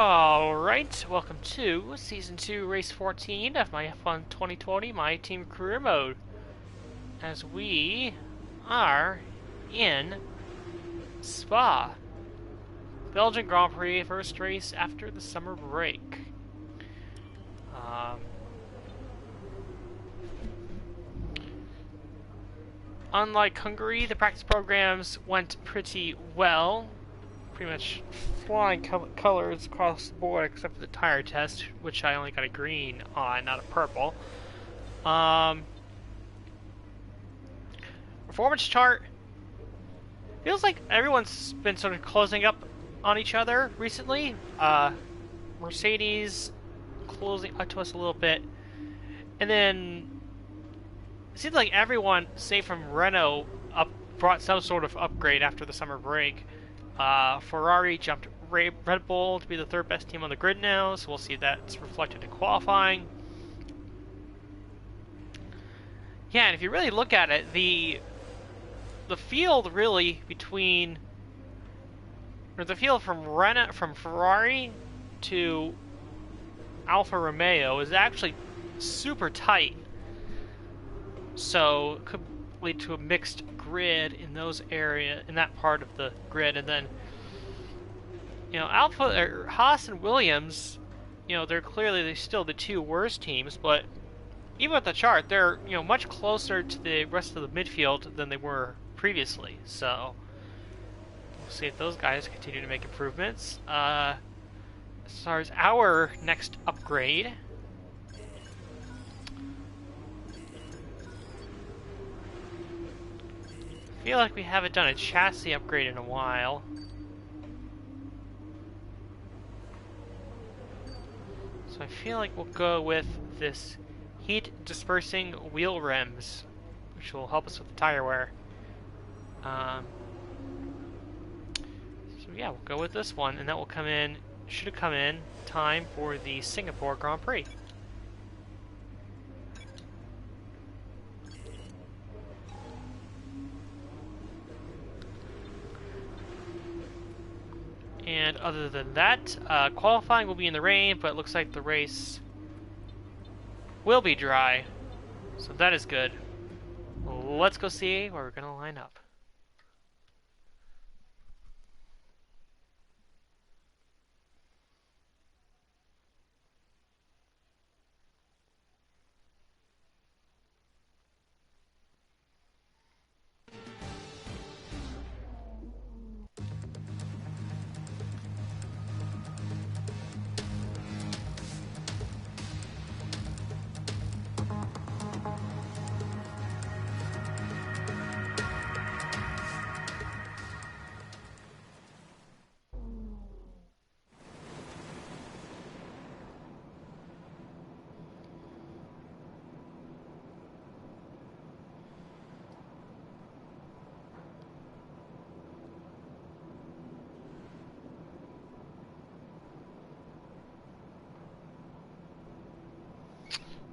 Alright, welcome to Season 2, Race 14 of my F1 2020, my Team Career Mode. As we are in Spa. Belgian Grand Prix, first race after the summer break. Unlike Hungary, the practice programs went pretty well. Pretty much flying colors across the board except for the tire test, which I only got a green on, not a purple. Performance chart. Feels like everyone's been sort of closing up on each other recently. Mercedes closing up to us a little bit. And then it seems like everyone, save from Renault, brought some sort of upgrade after the summer break. Ferrari jumped Red Bull to be the third best team on the grid now, so we'll see if that's reflected in qualifying. Yeah, and if you really look at it, the field really between, or the field from Ferrari to Alfa Romeo is actually super tight. So it could lead to a mixed grid in that part of the grid, and then Haas and Williams, they're still the two worst teams, but even with the chart, they're much closer to the rest of the midfield than they were previously. So we'll see if those guys continue to make improvements. As far as our next upgrade, I feel like we haven't done a chassis upgrade in a while. So I feel like we'll go with this heat dispersing wheel rims, which will help us with the tire wear. So yeah, we'll go with this one, and that will come in, should have come in time for the Singapore Grand Prix. And other than that, qualifying will be in the rain, but it looks like the race will be dry. So that is good. Let's go see where we're going to line up.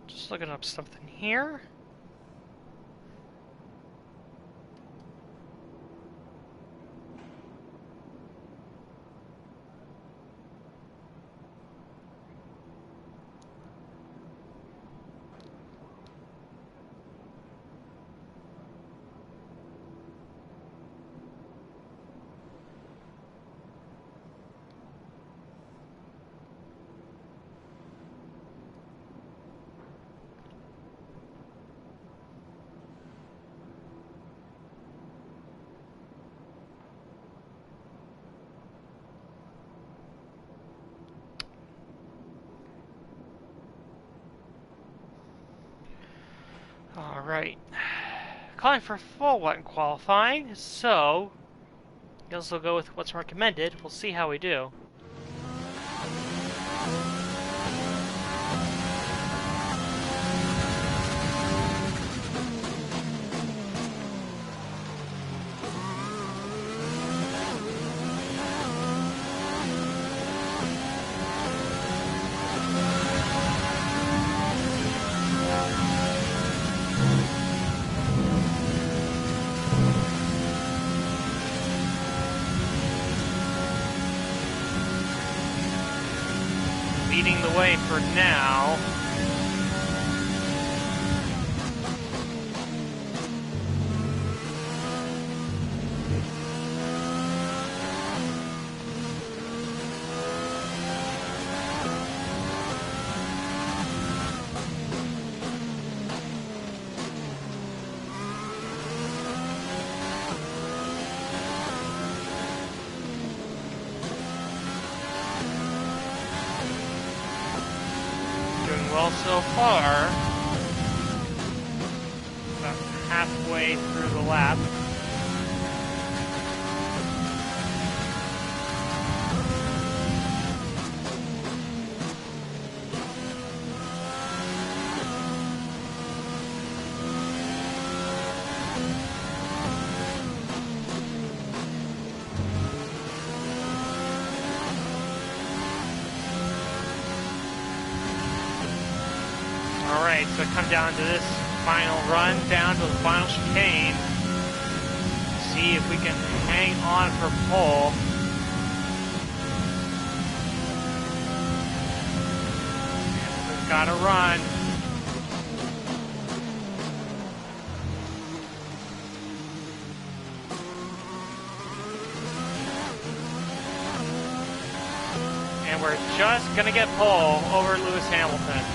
Just looking up something here. Alright, calling for full wet in qualifying, so I guess we'll go with what's recommended. We'll see how we do. leading the way for now. Well, so far, about halfway through the lap. Alright, so come down to this final run, down to the final chicane. See if we can hang on for pole. And we've got to run. And we're just going to get pole over Lewis Hamilton.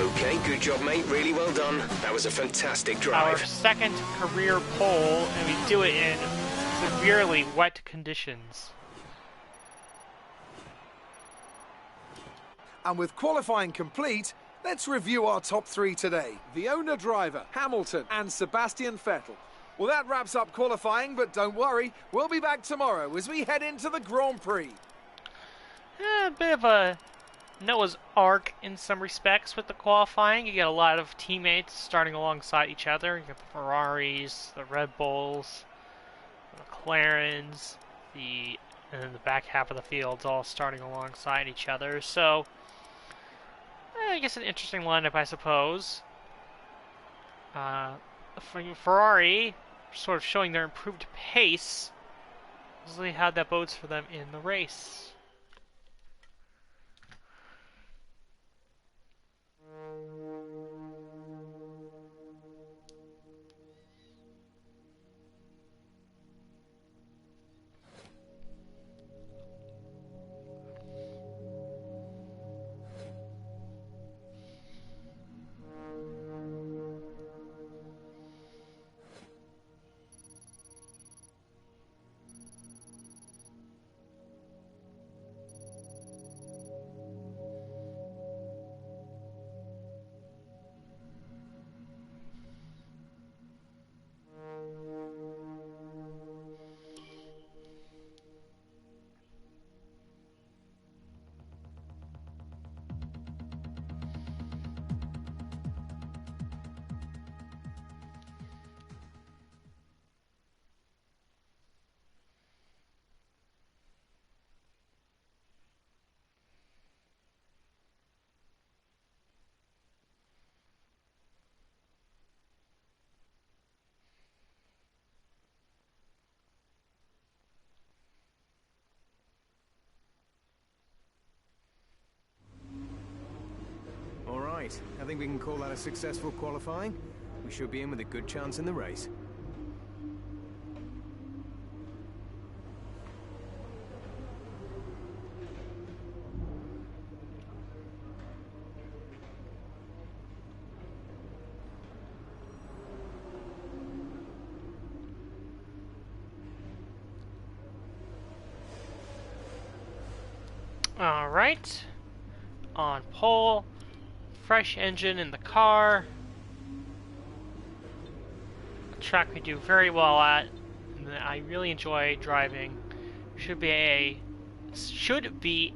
Okay, good job, mate. Really well done. That was a fantastic drive. Our second career pole, and we do it in severely wet conditions. And with qualifying complete, let's review our top three today. The owner-driver, Hamilton, and Sebastian Vettel. Well, that wraps up qualifying, but don't worry, we'll be back tomorrow as we head into the Grand Prix. A bit of a Noah's Ark in some respects with the qualifying. You get a lot of teammates starting alongside each other. You get the Ferraris, the Red Bulls, the McLarens, and then the back half of the field's all starting alongside each other. So, I guess an interesting lineup, I suppose. Ferrari sort of showing their improved pace. We'll see how that bodes for them in the race. I think we can call that a successful qualifying. We should be in with a good chance in the race. All right, on pole. Fresh engine in the car. A track we do very well at, and that I really enjoy driving. Should be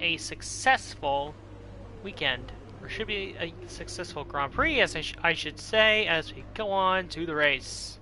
a successful weekend, or should be a successful Grand Prix, as I should say, as we go on to the race.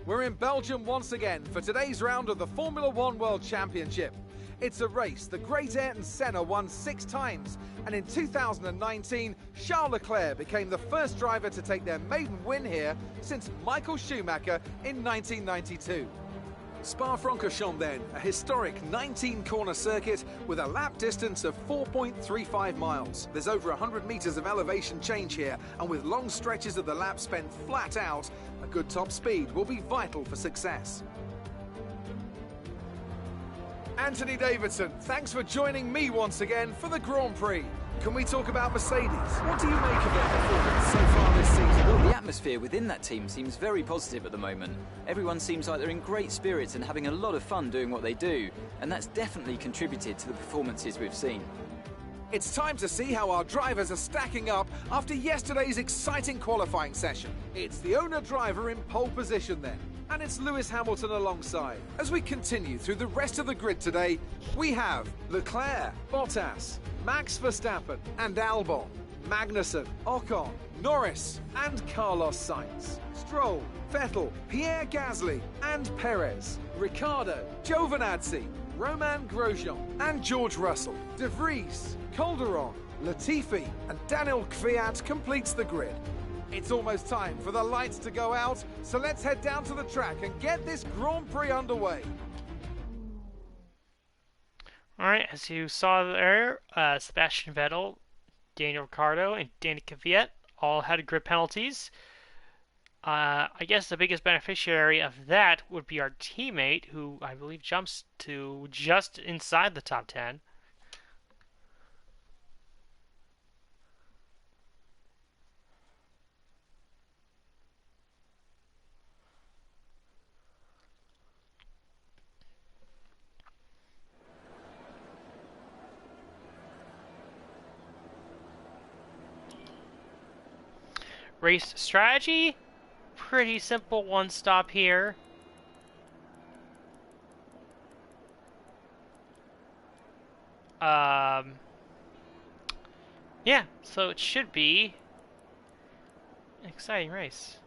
We're in Belgium once again for today's round of the Formula One World Championship. It's a race the great Ayrton Senna won 6 times, and in 2019, Charles Leclerc became the first driver to take their maiden win here since Michael Schumacher in 1992. Spa-Francorchamps then, a historic 19-corner circuit with a lap distance of 4.35 miles. There's over 100 metres of elevation change here, and with long stretches of the lap spent flat out, a good top speed will be vital for success. Anthony Davidson, thanks for joining me once again for the Grand Prix. Can we talk about Mercedes? What do you make of their performance so far this season? Well, the atmosphere within that team seems very positive at the moment. Everyone seems like they're in great spirits and having a lot of fun doing what they do, and that's definitely contributed to the performances we've seen. It's time to see how our drivers are stacking up after yesterday's exciting qualifying session. It's the owner-driver in pole position then, and it's Lewis Hamilton alongside. As we continue through the rest of the grid today, we have Leclerc, Bottas, Max Verstappen and Albon, Magnussen, Ocon, Norris and Carlos Sainz, Stroll, Vettel, Pierre Gasly and Perez, Ricciardo, Giovinazzi, Romain Grosjean and George Russell, De Vries, Calderon, Latifi and Daniel Kvyat completes the grid. It's almost time for the lights to go out, so let's head down to the track and get this Grand Prix underway. Alright, as you saw there, Sebastian Vettel, Daniel Ricciardo, and Danny Kvyat all had grid penalties. I guess the biggest beneficiary of that would be our teammate, who I believe jumps to just inside the top 10. Race strategy, pretty simple one stop here. Yeah, so it should be an exciting race.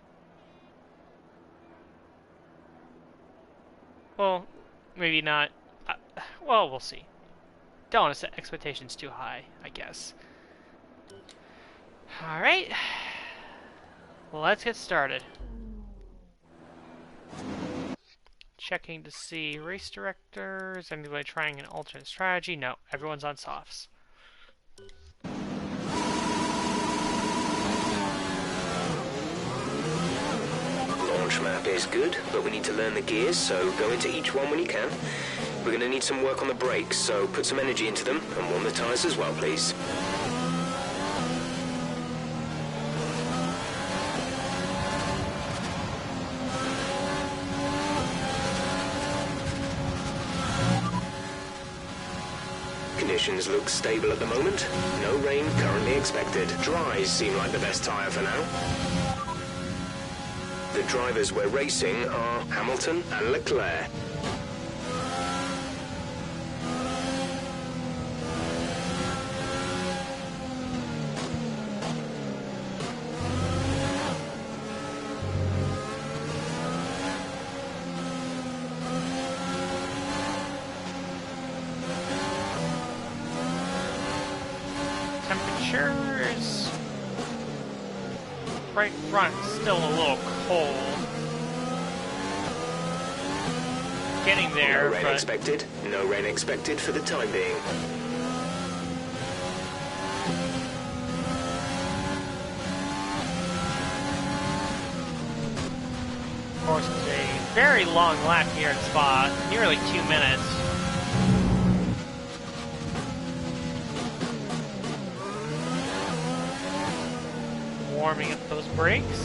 Well, maybe not. Well, we'll see. Don't want to set expectations too high, I guess. Alright. Let's get started. Checking to see race director. Is anybody trying an alternate strategy? No, everyone's on softs. Launch map is good, but we need to learn the gears, so go into each one when you can. We're going to need some work on the brakes, so put some energy into them and warm the tyres as well, please. Conditions look stable at the moment. No rain currently expected. Dries seem like the best tyre for now. The drivers we're racing are Hamilton and Leclerc. Temperatures right front still a little cold. Getting there, No rain expected. No rain expected for the time being. Of course, it's a very long lap here in Spa, nearly 2 minutes. Warming up those brakes.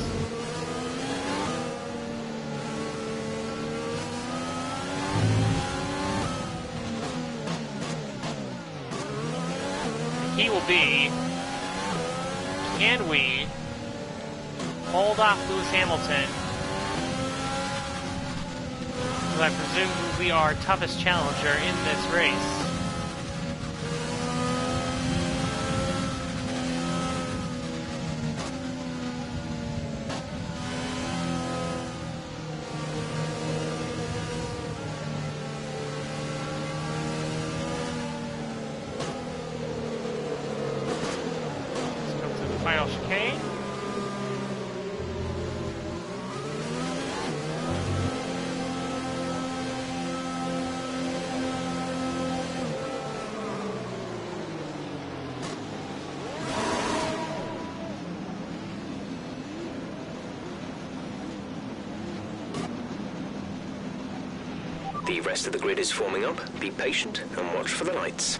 He will be, can we hold off Lewis Hamilton, who I presume will be our toughest challenger in this race? The rest of the grid is forming up. Be patient and watch for the lights.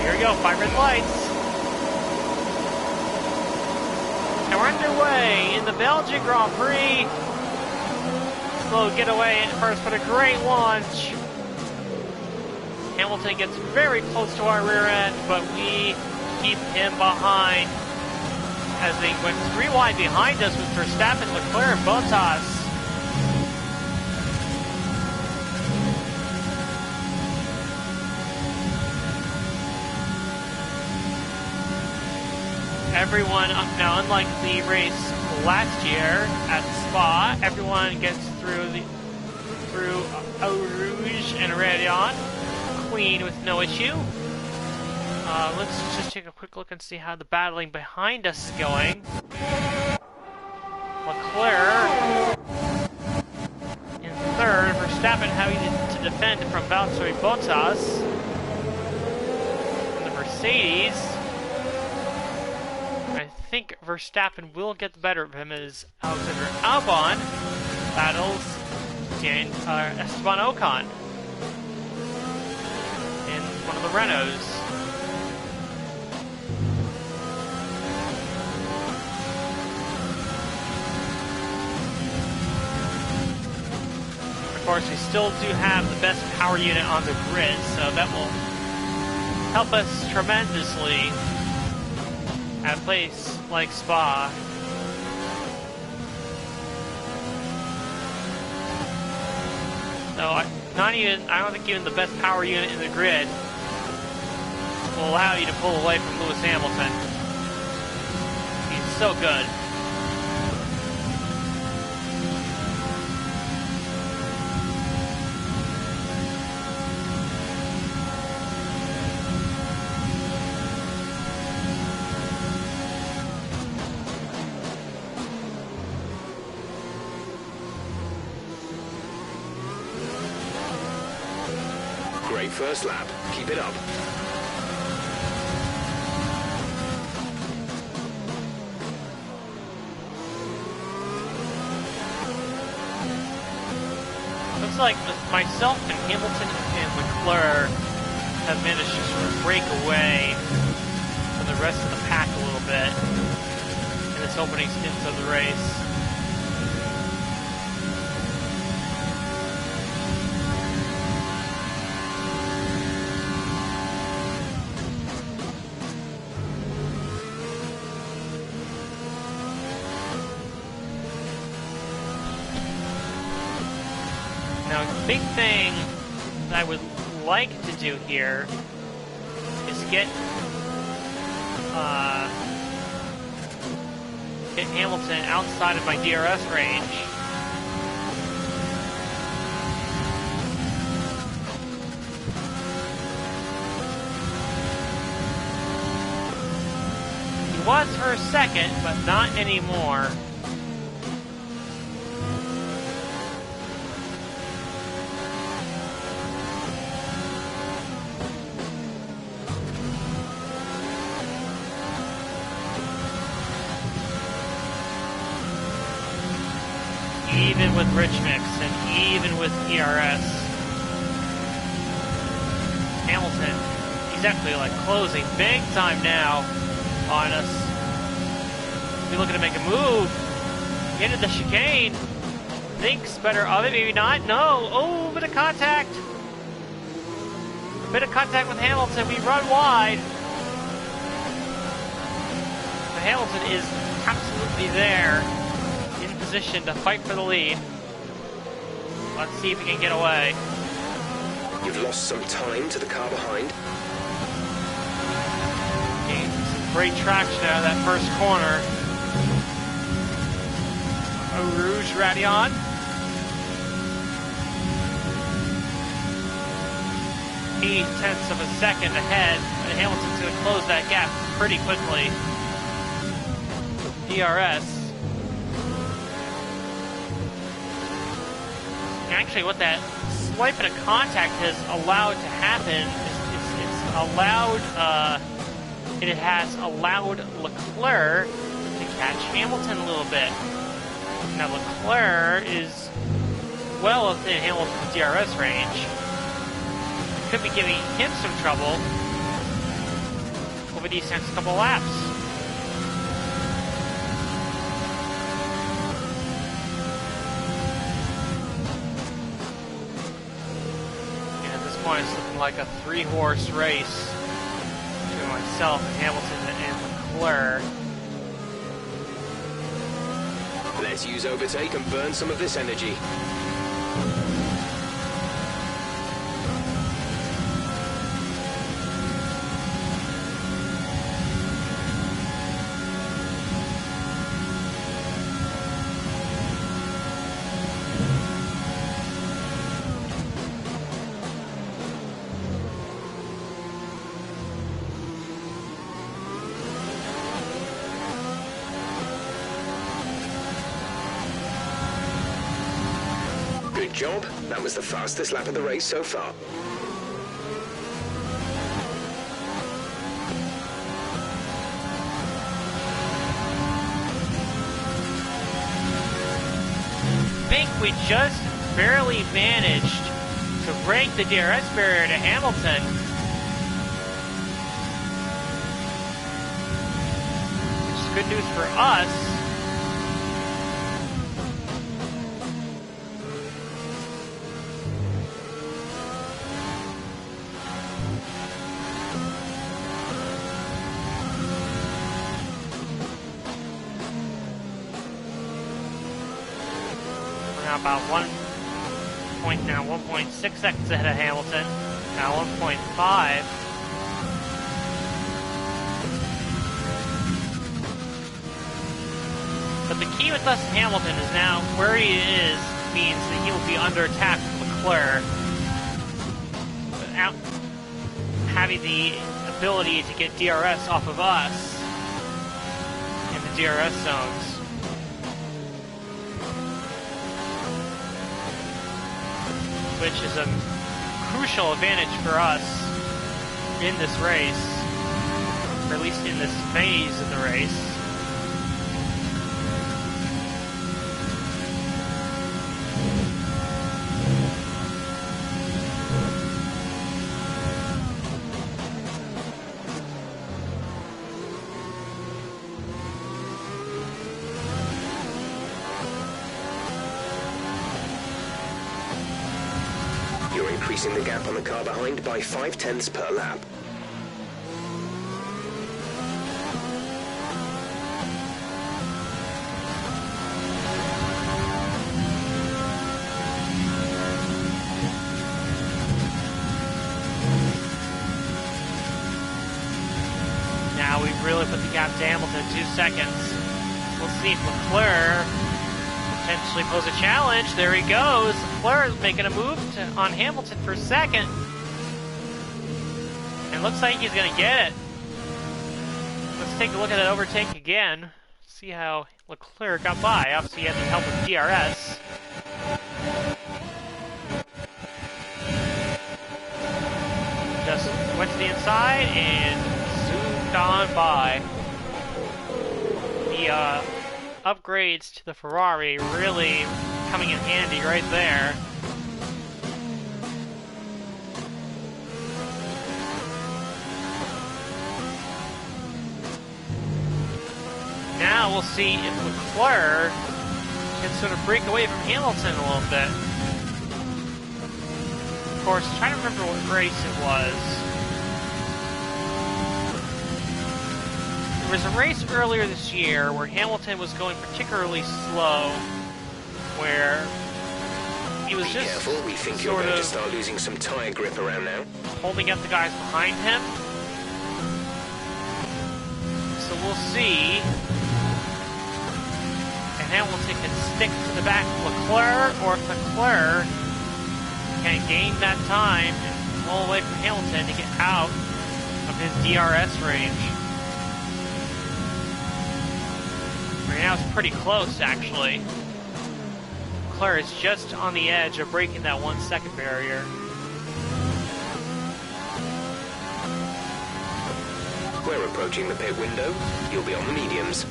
Here we go, 5 red lights. And we're underway in the Belgian Grand Prix. Slow getaway at first, but a great launch. Hamilton gets very close to our rear end, but we keep him behind as they went 3 wide behind us with Verstappen, Leclerc, and Bottas. Everyone, now unlike the race last year at Spa, everyone gets through Eau Rouge and Radion clean with no issue. Let's just take a quick look and see how the battling behind us is going. Leclerc in third, Verstappen having to defend from Valtteri Bottas. And the Mercedes, I think Verstappen will get the better of him as Alexander Albon battles Esteban Ocon in one of the Renaults. Of course, we still do have the best power unit on the grid, so that will help us tremendously at a place like Spa. So I don't think even the best power unit in the grid will allow you to pull away from Lewis Hamilton. He's so good. Great first lap. Keep it up. Looks like myself and Hamilton and Leclerc have managed to sort of break away from the rest of the pack a little bit in this opening stint of the race. Now, the big thing that I would like to do here is get Hamilton outside of my DRS range. He was for a second, but not anymore. Even with Rich Mix and even with ERS. Hamilton, he's actually like closing big time now on us. We're looking to make a move into the chicane. Thinks better of it, maybe not. No, oh, bit of contact. A bit of contact with Hamilton. We run wide. But Hamilton is absolutely there. Position to fight for the lead. Let's see if he can get away. You've lost some time to the car behind. Gained some great traction out of that first corner. Eau Rouge Radion. Eight-tenths of a second ahead, and Hamilton's going to close that gap pretty quickly. DRS. Actually, what that slight bit of contact has allowed to happen is it's allowed it has allowed Leclerc to catch Hamilton a little bit. Now Leclerc is well within Hamilton's DRS range. Could be giving him some trouble over these next couple laps. And at this point, it's looking like a 3-horse race between myself and Hamilton and Leclerc. Let's use overtake and burn some of this energy. Good job. That was the fastest lap of the race so far. I think we just barely managed to break the DRS barrier to Hamilton. Which is good news for us. About 1.6 seconds ahead of Hamilton. Now 1.5. But the key with us and Hamilton is now where he is means that he will be under attack from Leclerc without having the ability to get DRS off of us in the DRS zones. Which is a crucial advantage for us in this race, or at least in this phase of the race. You're increasing the gap on the car behind by 0.5 per lap. Now we've really put the gap to Hamilton 2 seconds. We'll see if Leclerc potentially pose a challenge. There he goes. Leclerc is making a move on Hamilton for second. And looks like he's going to get it. Let's take a look at that overtake again. See how Leclerc got by. Obviously he had the help with DRS. Just went to the inside and zoomed on by. The upgrades to the Ferrari really coming in handy right there. Now we'll see if Leclerc can sort of break away from Hamilton a little bit. Of course, trying to remember what race it was. There was a race earlier this year where Hamilton was going particularly slow, where he was just careful, we think you're going to start losing some tire grip around now. Holding up the guys behind him. So we'll see. And Hamilton can stick to the back of Leclerc, or if Leclerc can gain that time and pull away from Hamilton to get out of his DRS range. Right now it's pretty close, actually. Leclerc is just on the edge of breaking that 1 second barrier. We're approaching the pit window. You'll be on the mediums.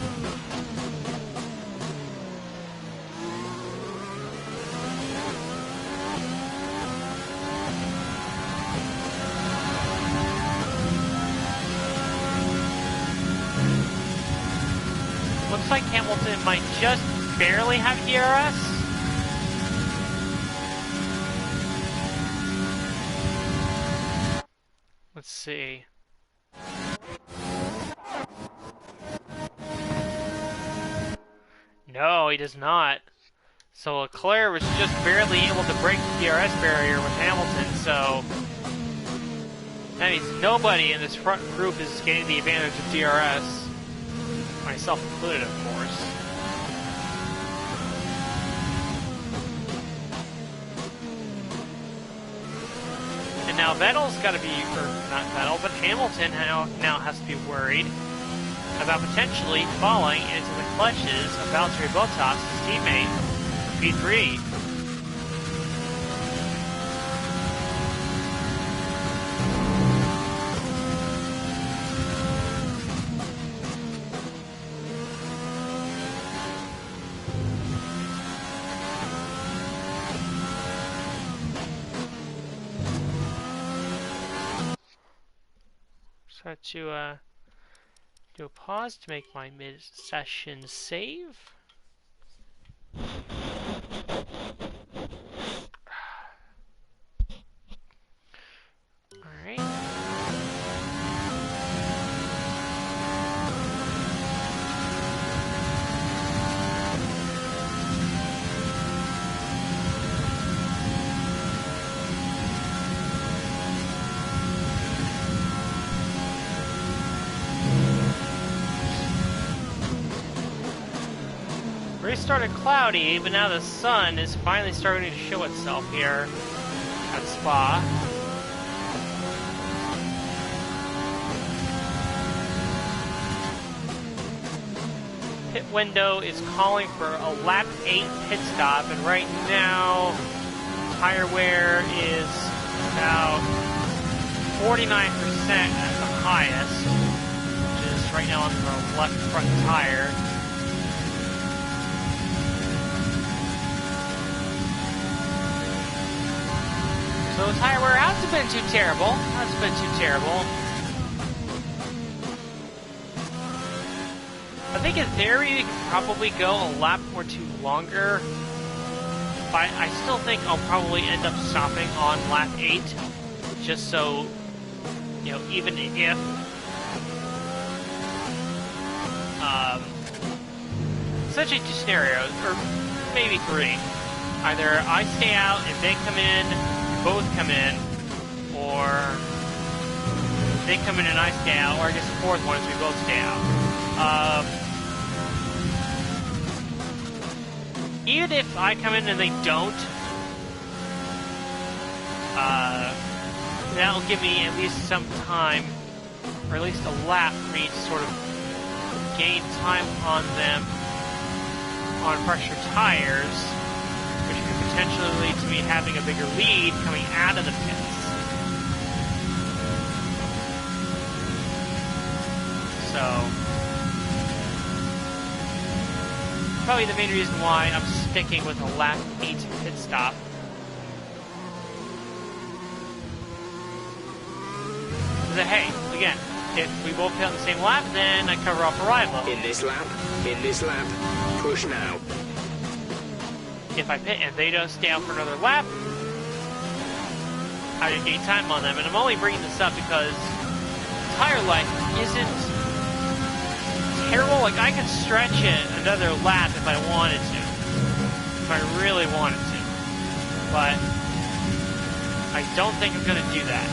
Looks like Hamilton might just barely have DRS. Let's see. No, he does not. So Leclerc was just barely able to break the DRS barrier with Hamilton, so that means nobody in this front group is getting the advantage of DRS. Myself included, of course. And now Vettel's got to be, or not Vettel, but Hamilton now has to be worried about potentially falling into the clutches of Valtteri Bottas, his teammate, P3. So to do a pause to make my mid-session save. Alright. Race started cloudy, but now the sun is finally starting to show itself here at Spa. Pit window is calling for a lap 8 pit stop, and right now tire wear is about 49% at the highest, which is right now on the left front tire. So tire wear hasn't been too terrible. Hasn't been too terrible. I think in theory you could probably go a lap or two longer. But I still think I'll probably end up stopping on lap 8. Just so, you know, even if essentially 2 scenarios, or maybe 3. Either I stay out and they come in, both come in, or they come in and I stay out, or I guess the fourth one is we both stay out. Even if I come in and they don't, that'll give me at least some time, or at least a lap for me to sort of gain time on them on fresher tires, which could potentially lead to me having a bigger lead coming out of the pits. So, probably the main reason why I'm sticking with a lap 8 pit stop. So that, hey, again, if we both pit on the same lap, then I cover off arrival. In this lap, push now. If I pit and they don't stay out for another lap, I can gain time on them. And I'm only bringing this up because tire life isn't terrible. Like, I could stretch it another lap if I wanted to. If I really wanted to. But I don't think I'm going to do that.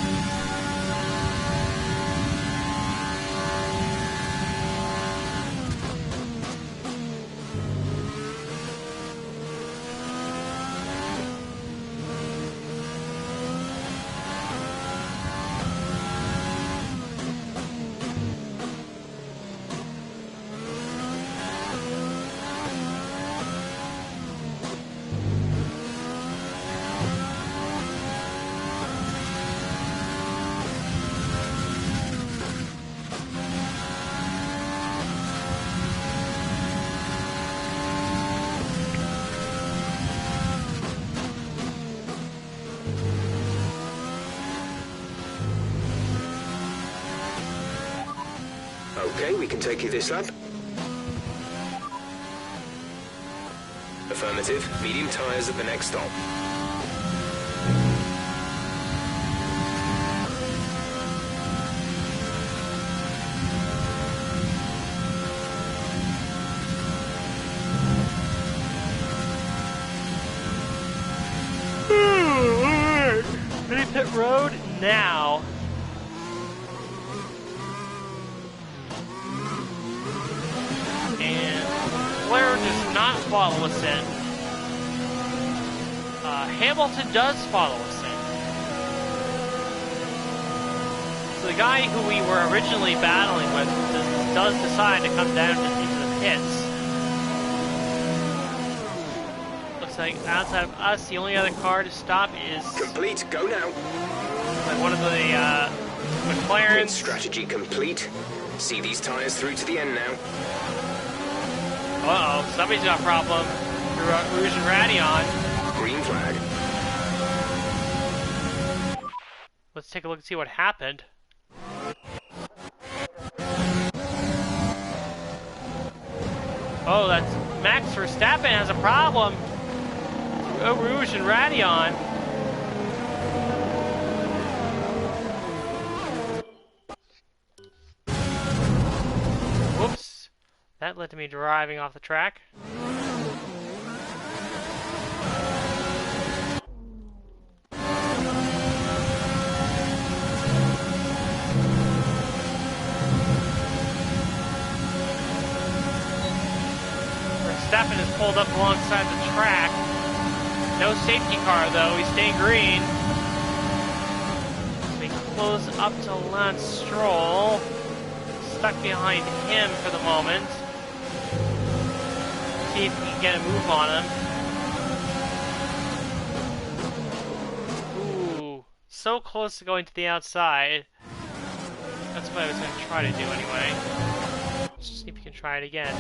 Okay, we can take you this lap. Affirmative. Medium tyres at the next stop. Ready pit road now. And Blair does not follow us in. Hamilton does follow us in. So the guy who we were originally battling with does decide to come down into the pits. Looks like outside of us, the only other car to stop is Complete. Go now. like one of the McLarens. Pit strategy complete. See these tyres through to the end now. Uh-oh, somebody's got a problem. Rouge and Radion. Green flag. Let's take a look and see what happened. Oh, that's Max Verstappen has a problem. Rouge and Radion. Whoops. That led to me driving off the track. Verstappen is pulled up alongside the track. No safety car though, he's staying green. So we close up to Lance Stroll. Stuck behind him for the moment. See if we can get a move on him. Ooh, so close to going to the outside. That's what I was going to try to do anyway. Let's just see if we can try it again.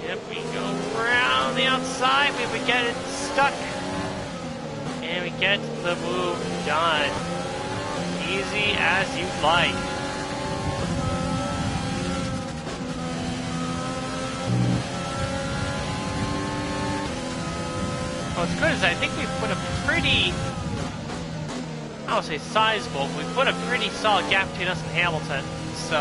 Yep, we go around the outside, we get it stuck. And we get the move done. Easy as you like. What's good is I think we put a pretty, I don't say sizable, but we put a pretty solid gap between us and Hamilton. So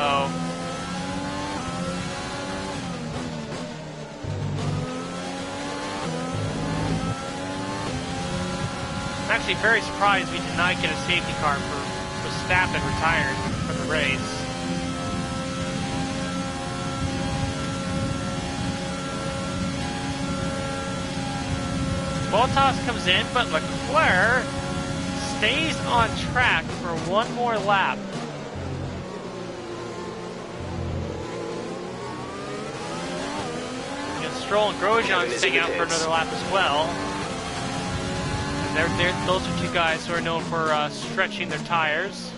I'm actually very surprised we did not get a safety car for Verstappen retired from the race. Bottas comes in, but Leclerc stays on track for one more lap. And Stroll and Grosjean staying out for another lap as well. Those are two guys who are known for stretching their tires.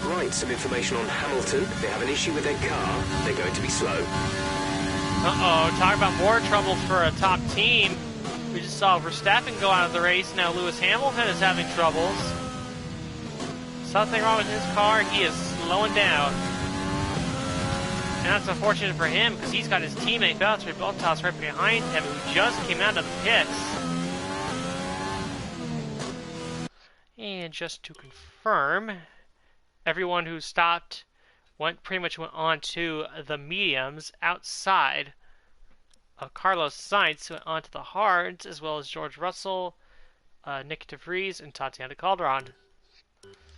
Right, some information on Hamilton. They have an issue with their car. They're going to be slow. Uh-oh, talk about more trouble for a top team. We just saw Verstappen go out of the race. Now Lewis Hamilton is having troubles. Something wrong with his car. He is slowing down. And that's unfortunate for him because he's got his teammate Valtteri Bottas right behind him who just came out of the pits. And just to confirm, everyone who stopped pretty much went on to the mediums outside. Carlos Sainz went on to the hards, as well as George Russell, Nick De Vries, and Tatiana Calderon.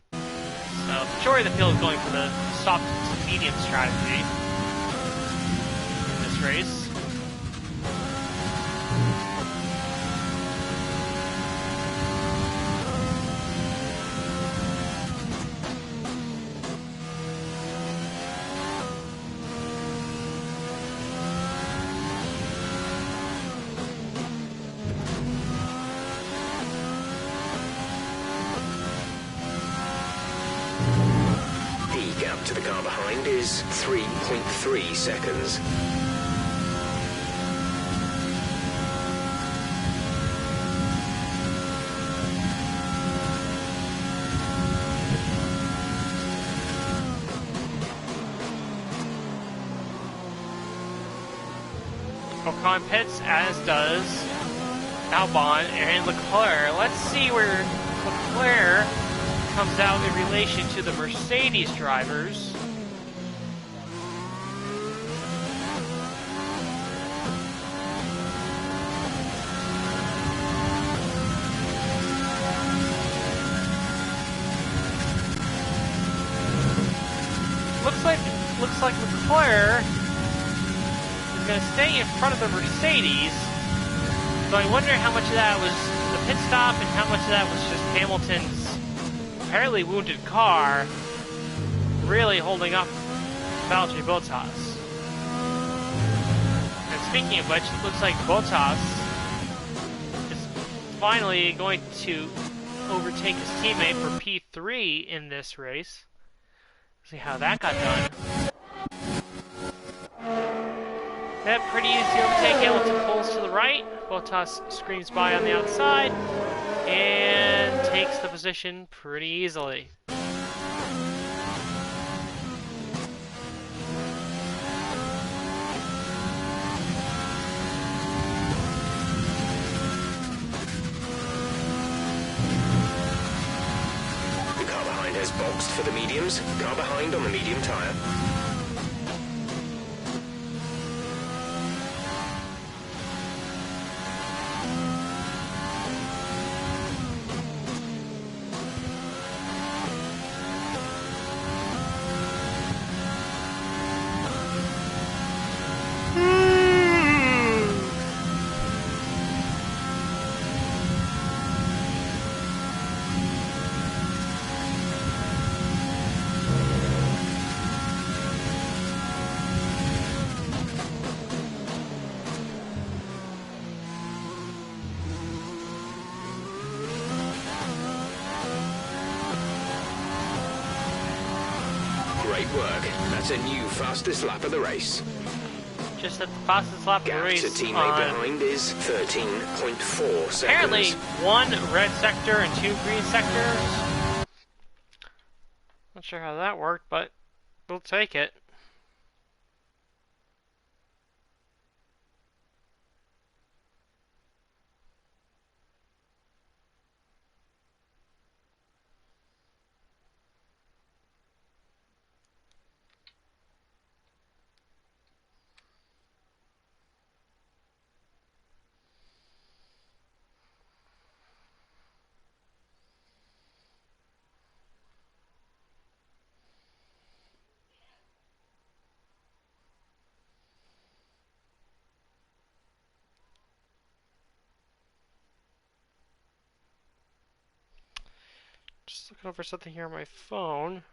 So the majority of the field is going for the soft to medium strategy in this race. to the car behind is 3.3 seconds. Ocon pits, as does Albon and Leclerc. Let's see where Leclerc comes out in relation to the Mercedes drivers. Looks like Leclerc is going to stay in front of the Mercedes. So I wonder how much of that was the pit stop and how much of that was just Hamilton's apparently wounded car really holding up Valtteri Bottas. And speaking of which, it looks like Bottas is finally going to overtake his teammate for P3 in this race. See how that got done. That pretty easy overtake. Hamilton pulls to the right. Bottas screams by on the outside and takes the position pretty easily. The car behind has boxed for the mediums. Car behind on the medium tyre. Great work. That's a new fastest lap of the race. Just at the fastest lap of the Gap race to teammate behind is 13.4 seconds. apparently 1 red sector and 2 green sectors. Not sure how that worked, but we'll take it. Just looking over something here on my phone.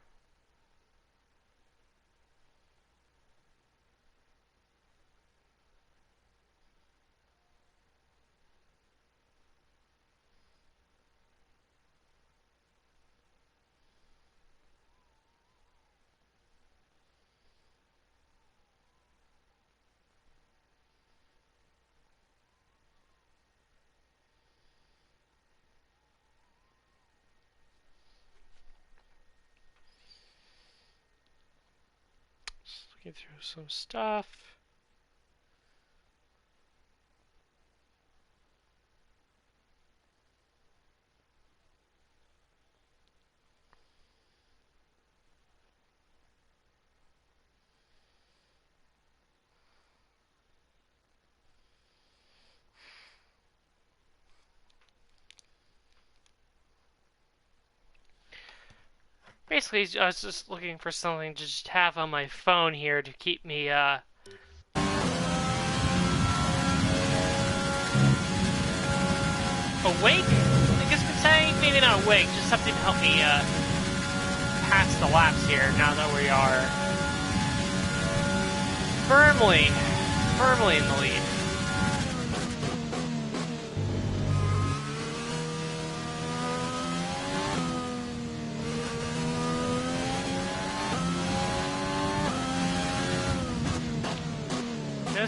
Just looking through some stuff. Basically, I was just looking for something to just have on my phone here to keep me, awake? I guess we could say, maybe not awake, just something to help me, pass the laps here, now that we are firmly in the lead.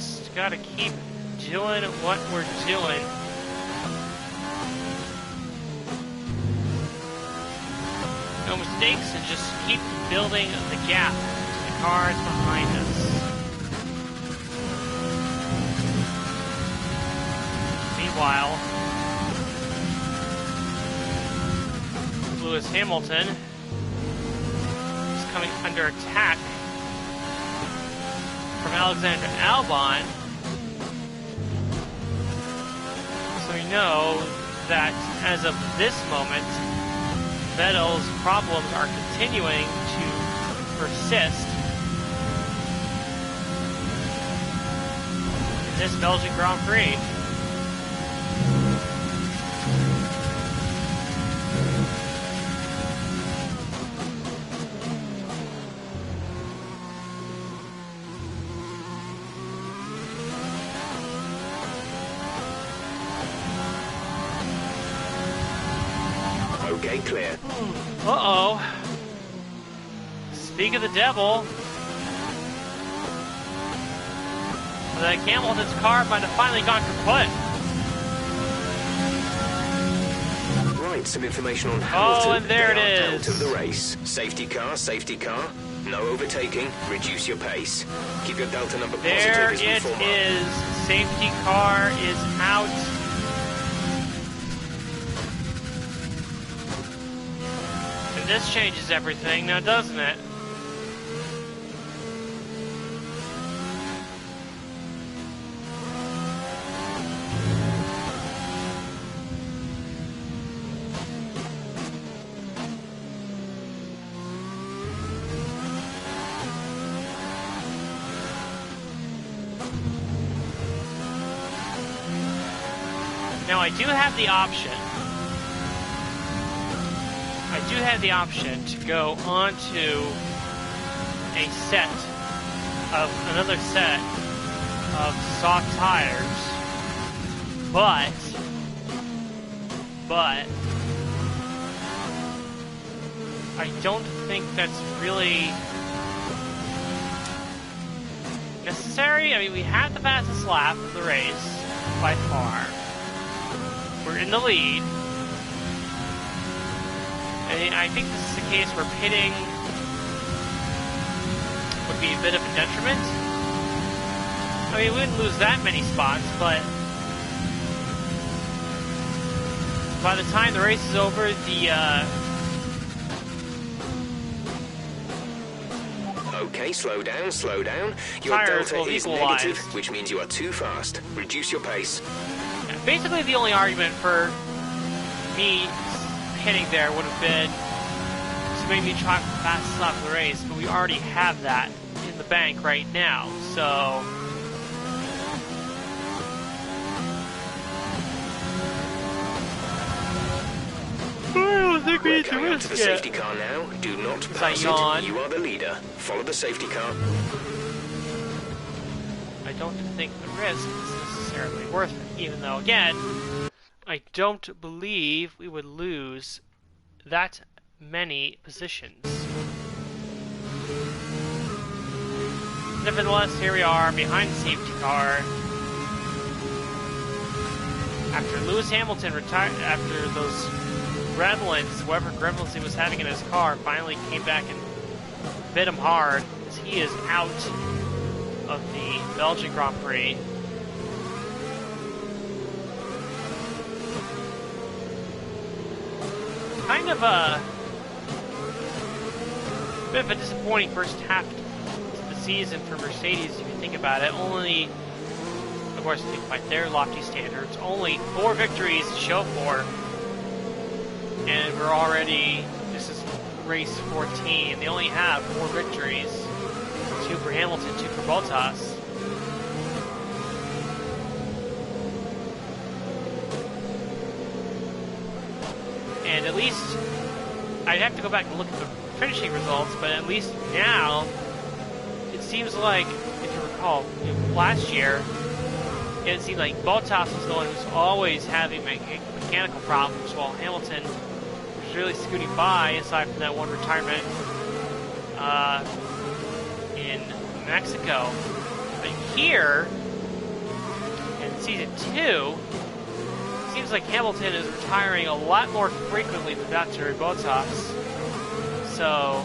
just gotta keep doing what we're doing. No mistakes and just keep building the gap to the cars behind us. Meanwhile, Lewis Hamilton is coming under attack from Alexander Albon. So we know that as of this moment, Vettel's problems are continuing to persist in this Belgian Grand Prix. Okay, clear. Uh-oh. Speak of the devil. That Hamilton's car might have finally gone kaput. Right, some information on Hamilton. Oh, and there it They are is. out of the race. Safety car, safety car. No overtaking. Reduce your pace. Keep your delta number positive There as we it form up. is. Safety car is out. And this changes everything now, doesn't it? Now I do have the option. I do have the option to go onto another set of soft tires, but I don't think that's really necessary. I mean, we had the fastest lap of the race by far. We're in the lead. And I think this is the case where pitting would be a bit of a detriment. I mean, we wouldn't lose that many spots, but by the time the race is over, Okay, slow down, slow down. Your tires delta will is equalize. negative, which means you are too fast. Reduce your pace. Basically the only argument for me hitting there would have been to make me try the fastest lap of the race, but we already have that in the bank right now, so I don't think we We're need to coming up to the risk safety it. car now. Do not I pass yawn? it. You are the leader. Follow the safety car. I don't think the risk is necessarily worth it, even though, again, I don't believe we would lose that many positions. Nevertheless, here we are behind the safety car. After Lewis Hamilton retired, after those gremlins, whatever gremlins he was having in his car, finally came back and bit him hard, as he is out of the Belgian Grand Prix. Kind of a bit of a disappointing first half to the season for Mercedes, if you think about it. Only, of course, by their lofty standards, only 4 victories to show for. And we're already, this is race 14. They only have 4 victories. 2 for Hamilton, 2 for Bottas. And at least, I'd have to go back and look at the finishing results, but at least now, it seems like, if you recall, last year, it seemed like Bottas was the one who was always having mechanical problems, while Hamilton was really scooting by, aside from that one retirement in Mexico. But here, Season 2, seems like Hamilton is retiring a lot more frequently than Valtteri Bottas. So,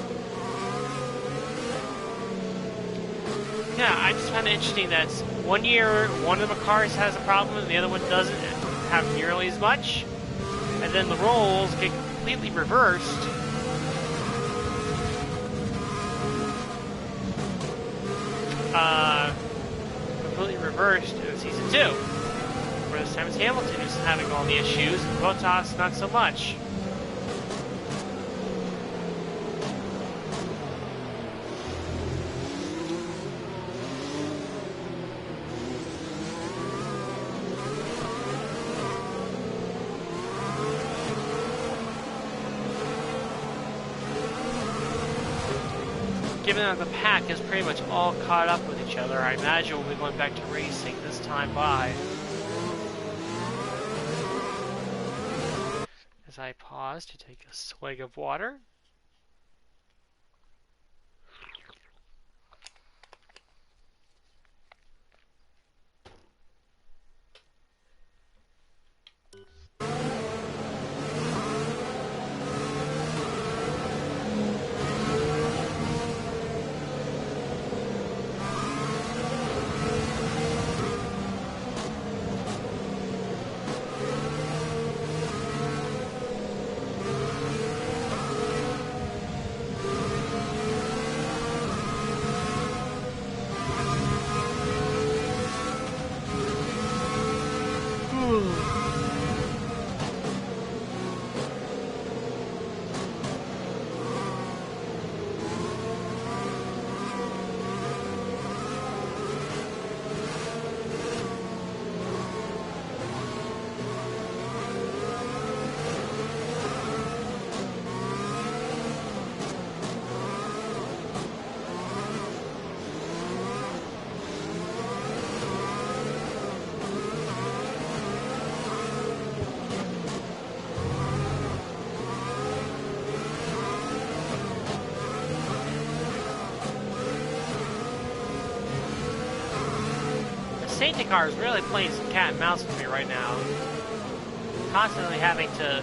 yeah, I just find it interesting that 1 year one of the cars has a problem and the other one doesn't have nearly as much, and then the roles get completely reversed. Completely reversed in season 2, where this time it's Hamilton who's having all the issues, and Bottas not so much. Given that the pack is pretty much all caught up with each other, I imagine we'll be going back to racing this time by. As I pause to take a swig of water. Safety car is really playing some cat and mouse with me right now. Constantly having to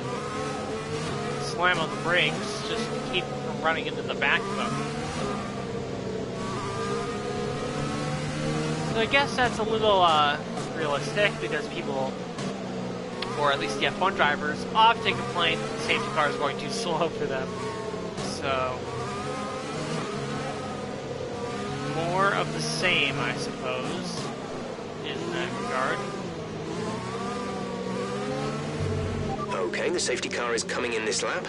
slam on the brakes just to keep from running into the back of them. So I guess that's a little realistic because people, or at least the F1 drivers, often complain that the safety car is going too slow for them. So, more of the same, I suppose, in that regard. Okay, the safety car is coming in this lap.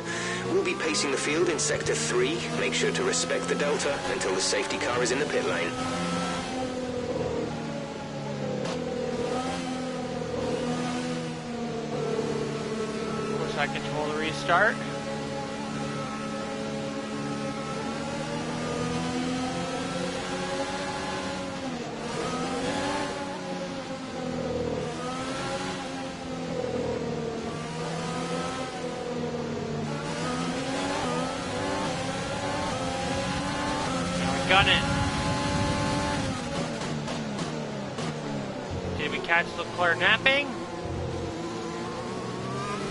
We'll be pacing the field in Sector 3. Make sure to respect the delta until the safety car is in the pit lane. Push that control to restart. Gun it. Did we catch Leclerc napping?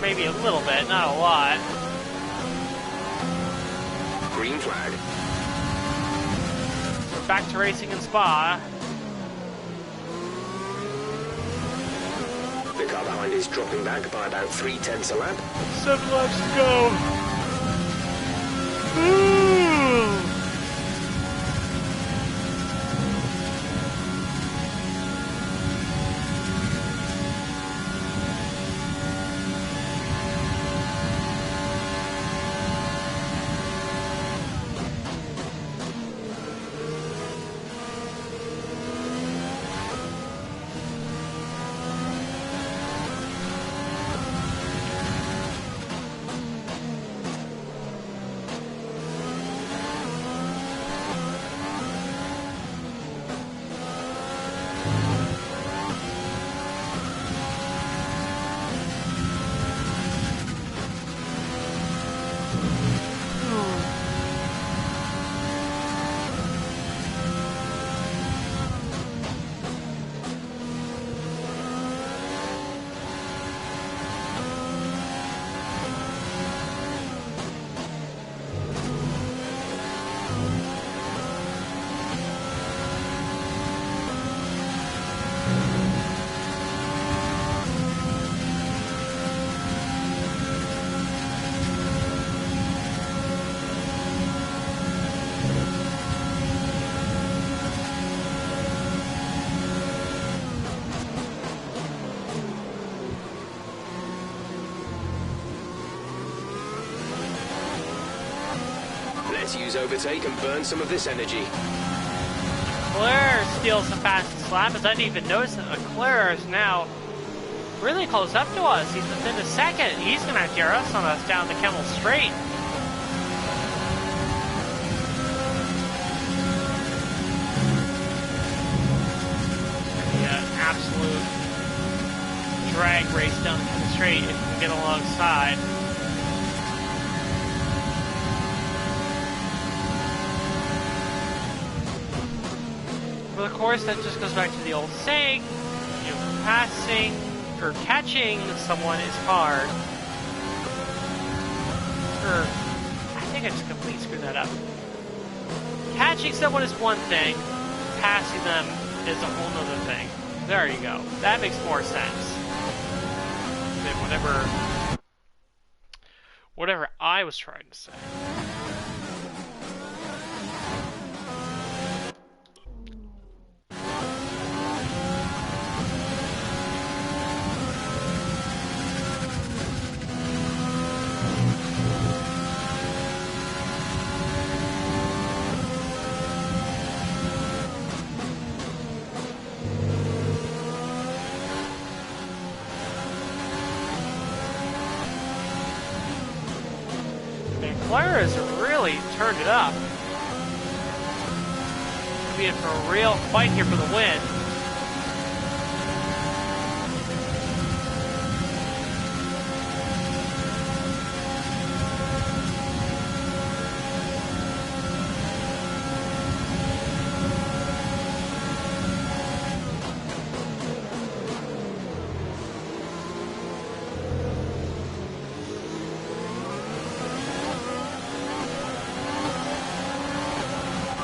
Maybe a little bit, not a lot. Green flag. We're back to racing in Spa. The car behind is dropping back by about 0.3 a lap. 7 laps to go. his overtake and burn some of this energy. Leclerc steals the fastest lap, as I didn't even notice that Leclerc is now really close up to us. He's within a second. He's going to have DRS on us down the Kemmel Straight. Yeah, absolute drag race down the Kemmel Straight if we can get alongside. But of course, that just goes back to the old saying, you know, passing or catching someone is hard. Or, I think I just completely screwed that up. Catching someone is one thing, passing them is a whole nother thing. There you go. That makes more sense than whatever I was trying to say. Leclerc has really turned it up. We'll be in for a real fight here for the win.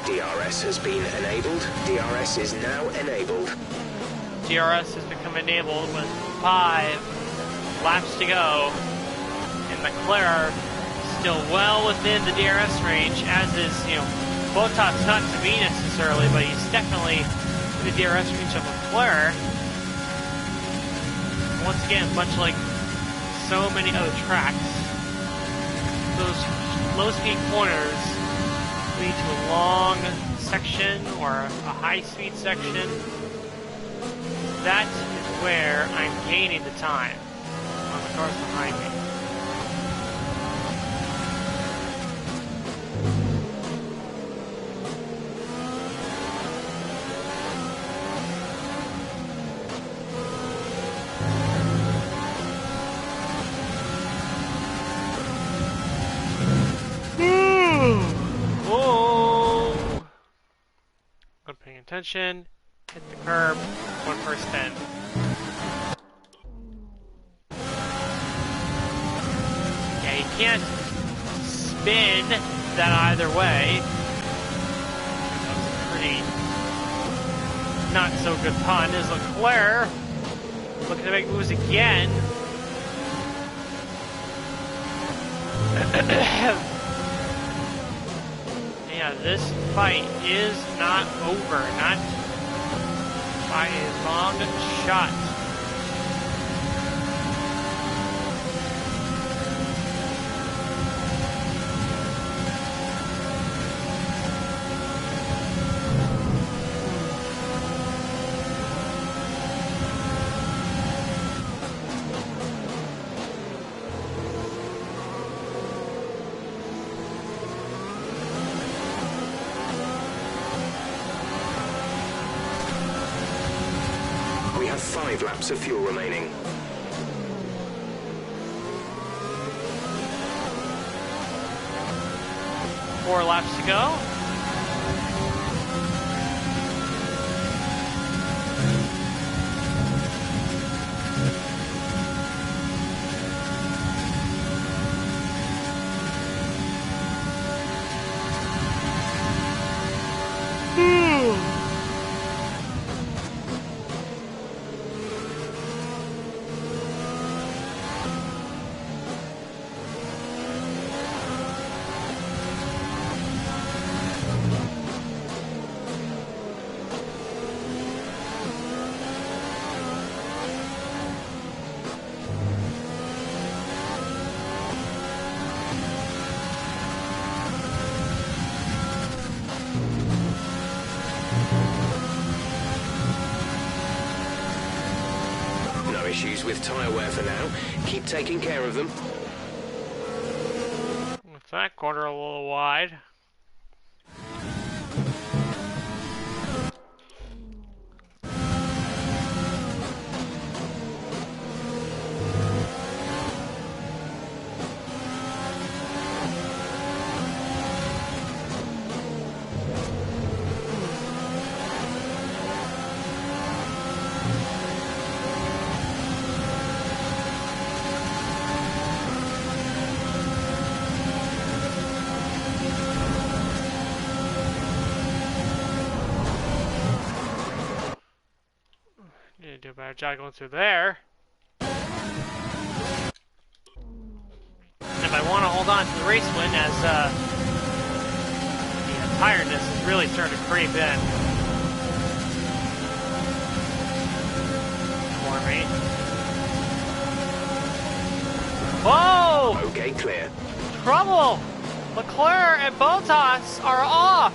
DRS has been enabled. DRS is now enabled. DRS has become enabled with 5 laps to go. And Leclerc still well within the DRS range, as is, you know, Bottas, not to be necessarily, but he's definitely in the DRS range of Leclerc. Once again, much like so many other tracks, those low-speed corners lead to a long section or a high-speed section. That is where I'm gaining the time on the cars behind me. Attention, hit the curb, 1 first 10. Yeah, you can't spin that either way. That was a pretty not so good pun. Is Leclerc looking to make moves again. Yeah, this fight is not over, not by a long shot. We have 5 laps of fuel remaining. Four laps to go. issues with tyre wear for now. Keep taking care of them. With that corner a little wide. Need to do a better job going through there. And if I want to hold on to the race win, as the tiredness is really starting to creep in. For me. Whoa! Okay, clear. Trouble! Leclerc and Bottas are off!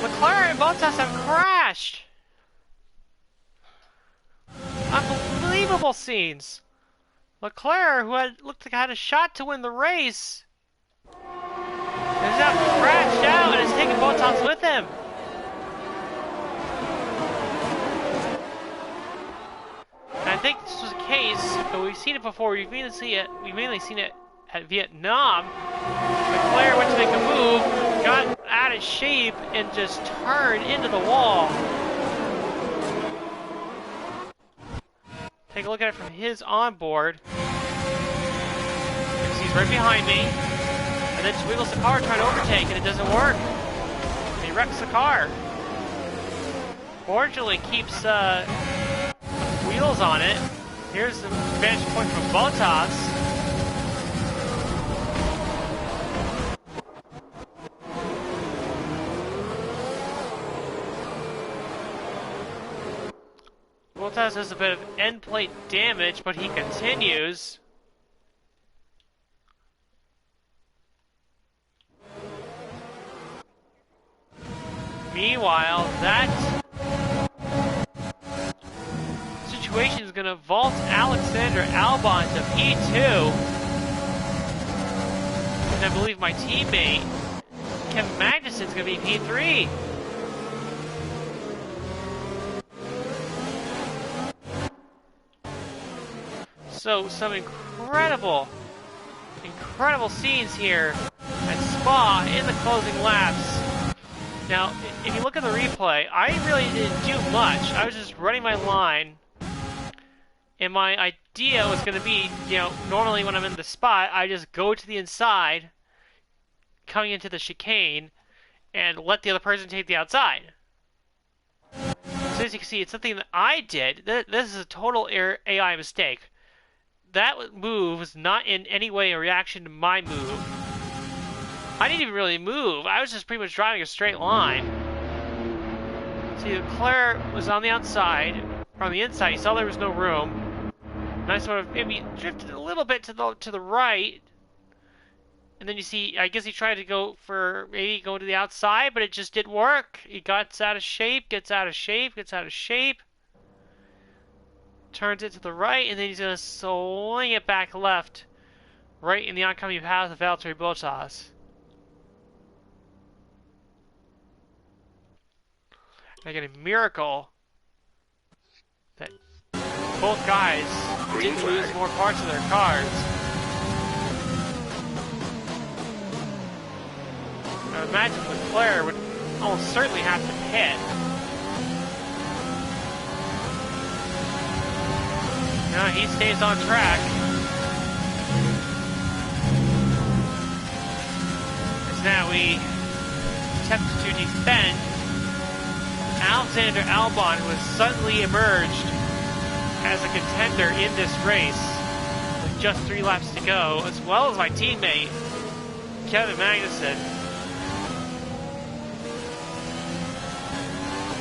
Leclerc and Bottas have crashed! Unbelievable scenes! Leclerc, who looked like had a shot to win the race, has now crashed out and has taken Bottas with him. And I think this was the case, but we've seen it before. We've mainly seen it at Vietnam. Leclerc went to make a move, got out of shape, and just turned into the wall. Take a look at it from his onboard. He's right behind me. And then just wiggles the car trying to overtake, and it doesn't work. And he wrecks the car. Fortunately, keeps wheels on it. Here's the vantage point from Bottas. Bottas has a bit of end plate damage, but he continues. Meanwhile, that situation is going to vault Alexander Albon to P2. And I believe my teammate, Kevin Magnussen, is going to be P3. So, some incredible scenes here at Spa in the closing laps. Now, if you look at the replay, I really didn't do much. I was just running my line, and my idea was going to be, normally when I'm in the spot, I just go to the inside, coming into the chicane, and let the other person take the outside. So as you can see, it's something that I did. This is a total AI mistake. That move was not in any way a reaction to my move. I didn't even really move. I was just pretty much driving a straight line. See, Leclerc was on the outside. From the inside, you saw there was no room. And I sort of maybe drifted a little bit to the right. And then you see, I guess he tried to go for maybe go to the outside, but it just didn't work. He gets out of shape, gets out of shape, gets out of shape. Turns it to the right, and then he's going to swing it back left. Right in the oncoming path of Valtteri Bottas. I get a miracle that both guys didn't lose more parts of their cars. I imagine Leclerc would almost certainly have to pit. No, he stays on track. As now we attempt to defend Alexander Albon, who has suddenly emerged as a contender in this race with just 3 laps to go, as well as my teammate, Kevin Magnussen.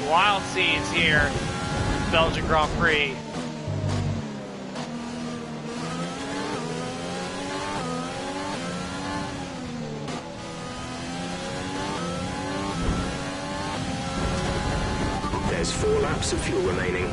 Wild scenes here in the Belgian Grand Prix. There's 4 laps of fuel remaining.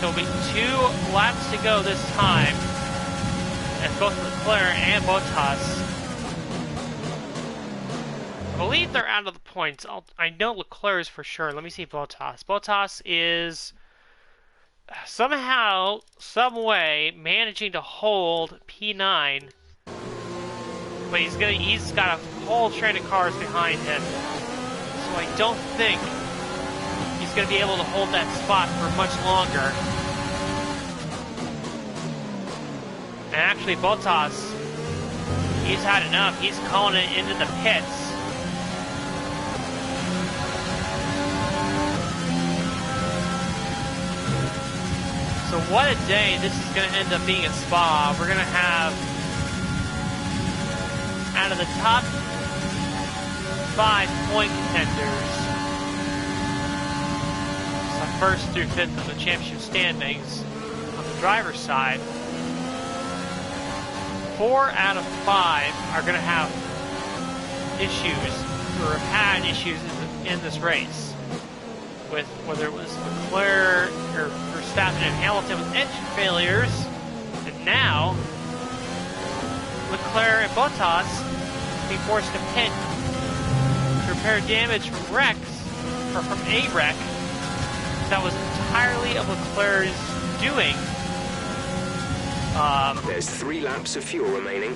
So it'll be 2 laps to go this time. As both Leclerc and Bottas. I believe they're out of the points. I know Leclerc is for sure. Let me see Bottas. Bottas is somehow, some way, managing to hold P9. But he's got a whole train of cars behind him. So I don't think he's going to be able to hold that spot for much longer. And actually, Bottas, he's had enough. He's calling it into the pits. So what a day this is going to end up being at Spa. We're going to have, out of the top 5 point contenders, so 1st through 5th of the championship standings on the driver's side, 4 out of 5 are going to have issues, or have had issues in this race. With whether it was Leclerc or Verstappen and Hamilton with engine failures, and now Leclerc and Bottas being forced to pit to repair damage from wrecks, or from a wreck that was entirely of Leclerc's doing. There's 3 laps of fuel remaining.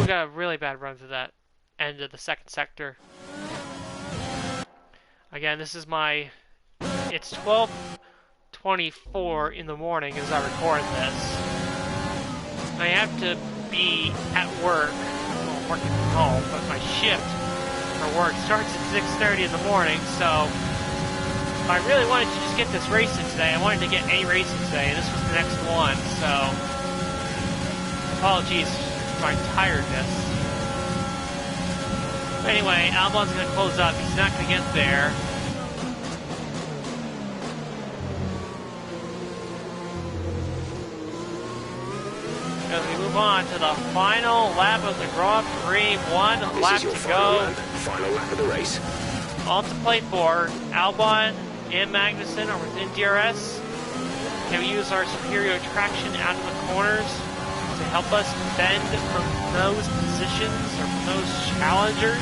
We got a really bad run through that end of the 2nd sector. Again, this is it's 12:24 in the morning as I record this. I have to be at work, well, I'm working from home, but my shift for work starts at 6:30 in the morning, so if I really wanted to just get this racing today, I wanted to get a racing today, and this was the next one, so apologies for my tiredness. Anyway, Albon's going to close up. He's not going to get there. As we move on to the final lap of the Grand Prix, 1 lap to go. Final lap of the race. All to play for. Albon and Magnussen are within DRS. Can we use our superior traction out of the corners to help us bend from those positions or from those challengers?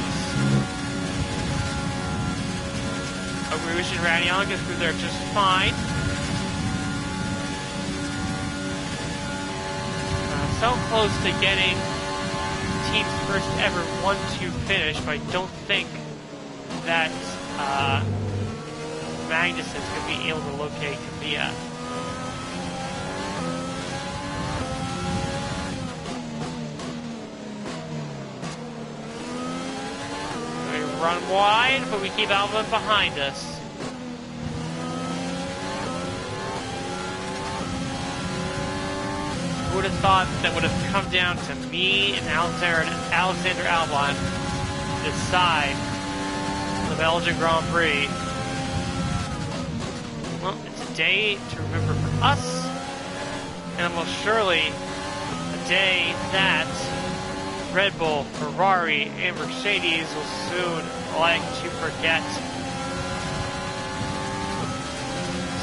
Rouge and Radion get through there just fine. So close to getting the team's first ever 1-2 finish, but I don't think that Magnussen's going to be able to locate Kvyat. We run wide, but we keep Albon behind us. Who would have thought that would have come down to me and Alexander Albon to decide the Belgian Grand Prix? Well, it's a day to remember for us, and almost surely a day that Red Bull, Ferrari, and Mercedes will soon like to forget.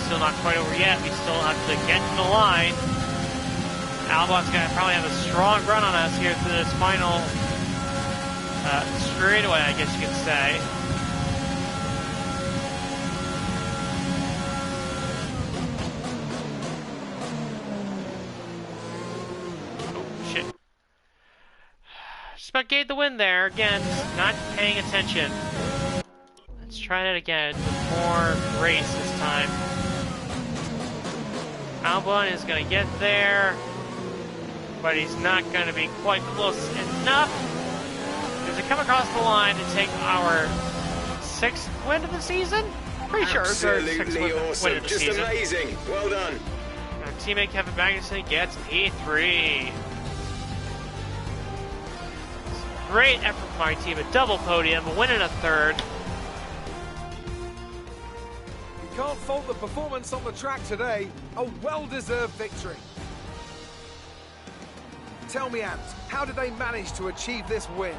Still not quite over yet. We still have to get to the line. Albon's going to probably have a strong run on us here through this final straightaway, I guess you could say. Oh, shit. Just about gave the win there. Again, not paying attention. Let's try that again with more race this time. Albon is going to get there, but he's not going to be quite close enough. Does it come across the line to take our 6th win of the season? Pretty sure it's our 6th Awesome. win of the Just season. amazing. Well done. Our teammate Kevin Magnussen gets P3. Great effort from my team. A double podium, a win and a 3rd. Can't fault the performance on the track today. A well-deserved victory. Tell me, Ant, how did they manage to achieve this win?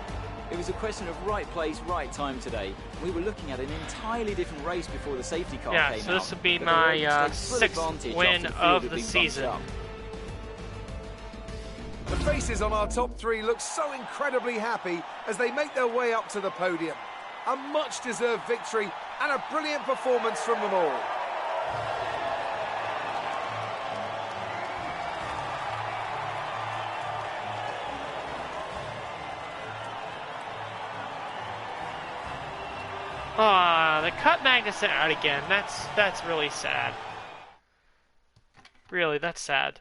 It was a question of right place, right time today. We were looking at an entirely different race before the safety car came out. Yeah, so this would be but they were able to my take full 6th advantage win after the field of had the been bumped season. up. The faces on our top three look so incredibly happy as they make their way up to the podium. A much-deserved victory and a brilliant performance from them all. They cut Magnussen out again. That's really sad. Really, that's sad.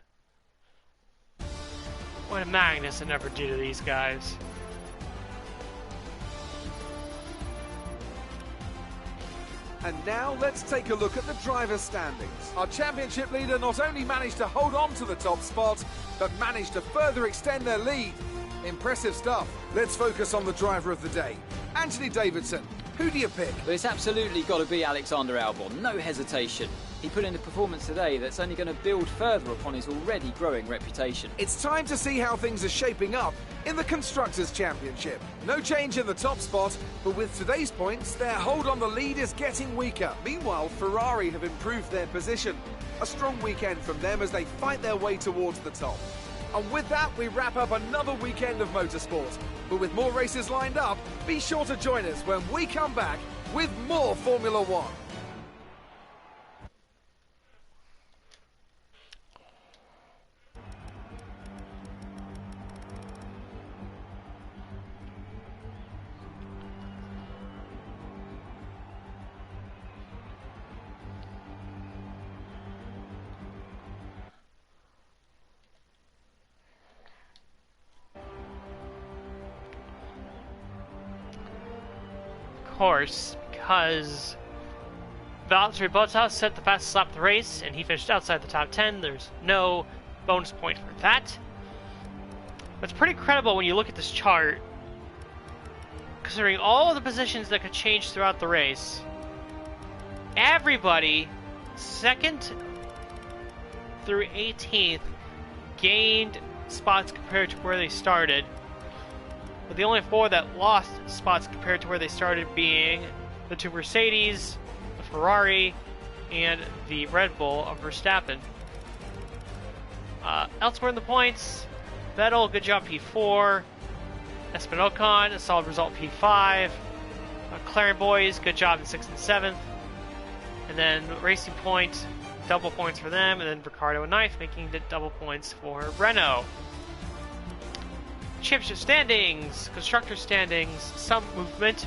What did Magnussen ever do to these guys? And now let's take a look at the driver's standings. Our championship leader not only managed to hold on to the top spot, but managed to further extend their lead. Impressive stuff. Let's focus on the driver of the day. Anthony Davidson, who do you pick? But it's absolutely got to be Alexander Albon, no hesitation. He put in a performance today that's only going to build further upon his already growing reputation. It's time to see how things are shaping up in the Constructors' Championship. No change in the top spot, but with today's points, their hold on the lead is getting weaker. Meanwhile, Ferrari have improved their position. A strong weekend from them as they fight their way towards the top. And with that, we wrap up another weekend of motorsport. But with more races lined up, be sure to join us when we come back with more Formula One. Course, because Valtteri Bottas set the fastest lap of the race and he finished outside the top 10. There's no bonus point for that. But it's pretty credible when you look at this chart, considering all of the positions that could change throughout the race. Everybody, 2nd through 18th, gained spots compared to where they started. But the only 4 that lost spots compared to where they started being the 2 Mercedes, the Ferrari, and the Red Bull of Verstappen. Elsewhere in the points, Vettel, good job P4. Esteban Ocon, a solid result P5. McLaren boys, good job in 6th and 7th. And then Racing Point, double points for them. And then Ricciardo in 9th, making the double points for Renault. Championship standings, constructor standings, some movement.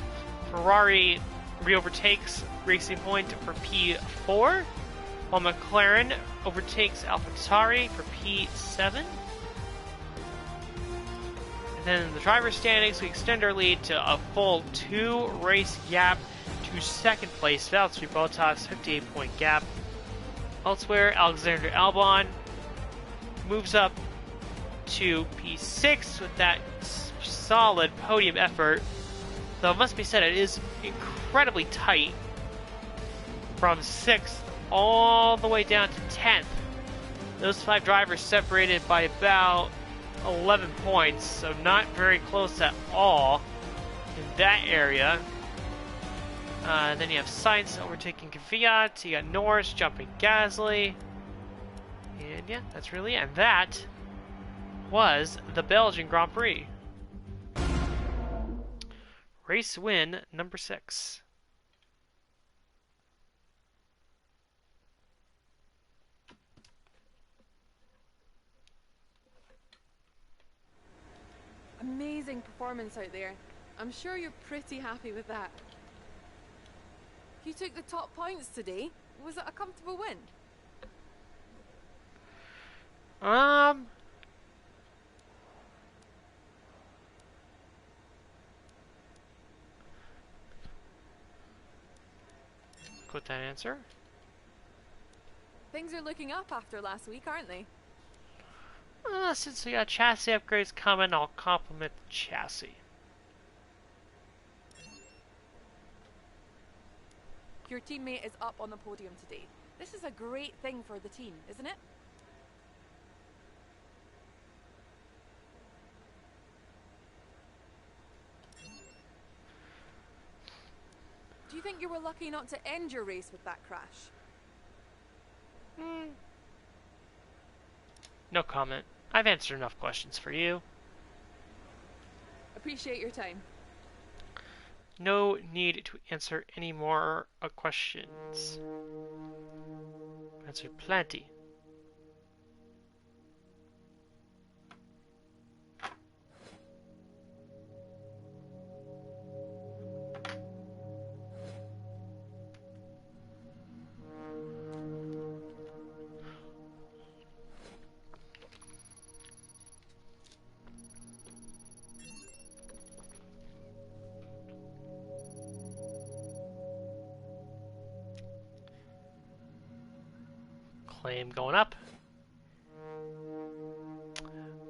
Ferrari re-overtakes Racing Point for P4, while McLaren overtakes AlphaTauri for P7. And then in the driver standings, we extend our lead to a full 2 race gap to 2nd place. Valtteri Bottas, 58-point gap. Elsewhere, Alexander Albon moves up to P6 with that solid podium effort. Though it must be said, it is incredibly tight from 6th all the way down to 10th. Those 5 drivers separated by about 11 points, so not very close at all in that area. Then you have Sainz overtaking Kvyat, you got Norris jumping Gasly, and yeah, that's really it. And that was the Belgian Grand Prix. Race win number 6. Amazing performance out there. I'm sure you're pretty happy with that. You took the top points today. Was it a comfortable win? With that answer. Things are looking up after last week, aren't they? Since we got chassis upgrades coming, I'll compliment the chassis. your teammate is up on the podium today. This is a great thing for the team, isn't it? Do you think you were lucky not to end your race with that crash? No comment. I've answered enough questions for you. Appreciate your time. No need to answer any more questions. Answered plenty. Claim going up.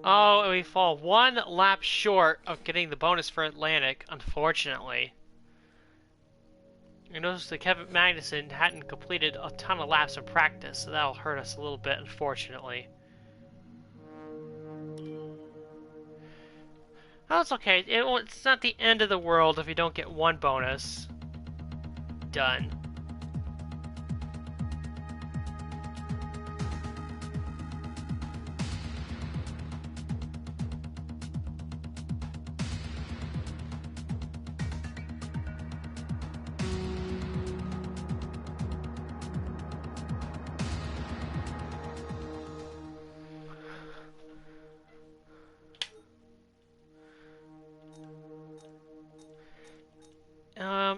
Oh, we fall one lap short of getting the bonus for Atlantic, unfortunately. I noticed that Kevin Magnussen hadn't completed a ton of laps of practice, so that'll hurt us a little bit, unfortunately. Oh, it's okay. It's not the end of the world if you don't get one bonus. Done.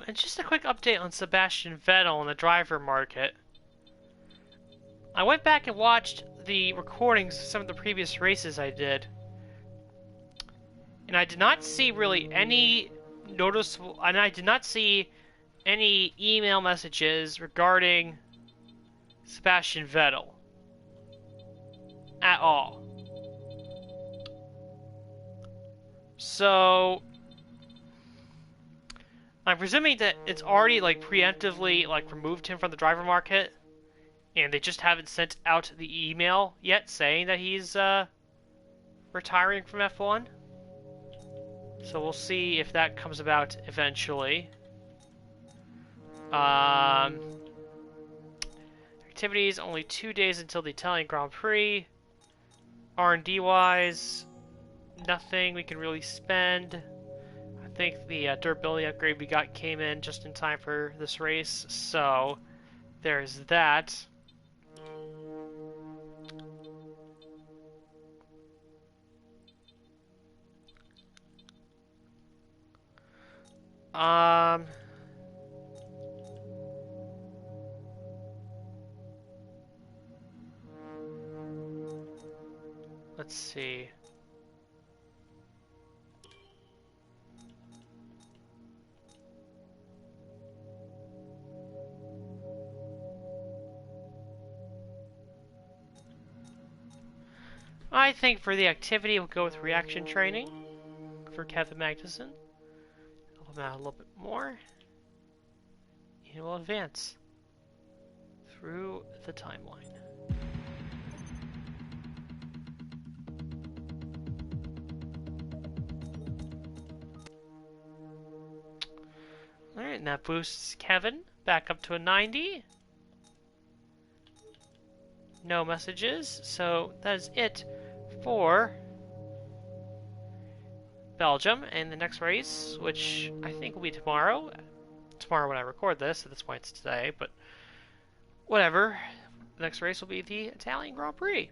And just a quick update on Sebastian Vettel and the driver market. I went back and watched the recordings of some of the previous races I did, and I did not see really any noticeable, and I did not see any email messages regarding Sebastian Vettel at all. So I'm presuming that it's already like preemptively like removed him from the driver market, and they just haven't sent out the email yet saying that he's retiring from F1. So we'll see if that comes about eventually. Activities, only 2 days until the Italian Grand Prix. R&D wise, nothing we can really spend. I think the durability upgrade we got came in just in time for this race, so there's that. Let's see. I think for the activity, we'll go with reaction training for Kevin Magnussen. Help him out a little bit more. And we'll advance through the timeline. Alright, and that boosts Kevin back up to a 90. No messages, so that is it for Belgium and the next race, which I think will be tomorrow. Tomorrow when I record this, at this point it's today, but whatever. The next race will be the Italian Grand Prix.